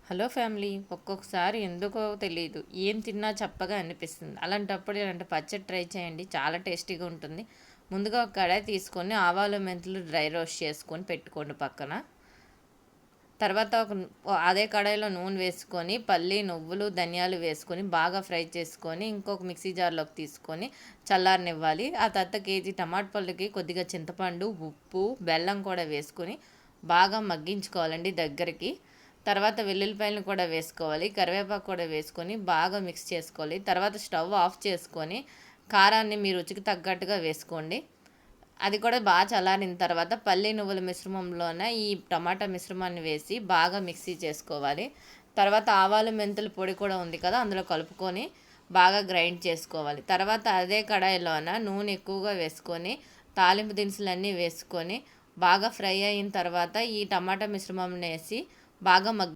Hello family. ఒక్కొక్కసారి ఎందుకో తెలీదు ఏం తిన్నా చప్పగా అనిపిస్తుంది. అలాంటప్పుడు ఇలాంటి పచ్చడి ట్రై చేయండి, చాలా టేస్టీగా ఉంటుంది. ముందుగా ఒక కడాయి తీసుకొని ఆవాలు మెంతులు డ్రై రోస్ట్ చేసుకొని పెట్టుకోండి పక్కన. తర్వాత అదే కడాయిలో నూనె వేసుకొని పల్లి నువ్వులు ధనియాలు వేసుకొని బాగా ఫ్రై చేసుకొని ఇంకొక మిక్సీ జార్లోకి తీసుకొని చల్లారనివ్వాలి. ఆ తర్వాత కేజీ టమాటా పళ్ళుకి కొద్దిగా చింతపండు, ఉప్పు, బెల్లం కూడా వేసుకొని బాగా మగ్గించుకోవాలండి దగ్గరికి. తర్వాత వెల్లుల్లిపాయలను కూడా వేసుకోవాలి, కరివేపాకు కూడా వేసుకొని బాగా మిక్స్ చేసుకోవాలి. తర్వాత స్టవ్ ఆఫ్ చేసుకొని కారాన్ని మీ రుచికి తగ్గట్టుగా వేసుకోండి. అది కూడా బాగా చల్లారిన తర్వాత పల్లి నువ్వుల మిశ్రమంలోనే ఈ టమాటా మిశ్రమాన్ని వేసి బాగా మిక్సీ చేసుకోవాలి. తర్వాత ఆవాలు మెంతుల పొడి కూడా ఉంది కదా, అందులో కలుపుకొని బాగా గ్రైండ్ చేసుకోవాలి. తర్వాత అదే కడాయిలోన నూనె ఎక్కువగా వేసుకొని తాలింపు దినుసులన్నీ వేసుకొని బాగా ఫ్రై అయిన తర్వాత ఈ టమాటా మిశ్రమం వేసి బాగా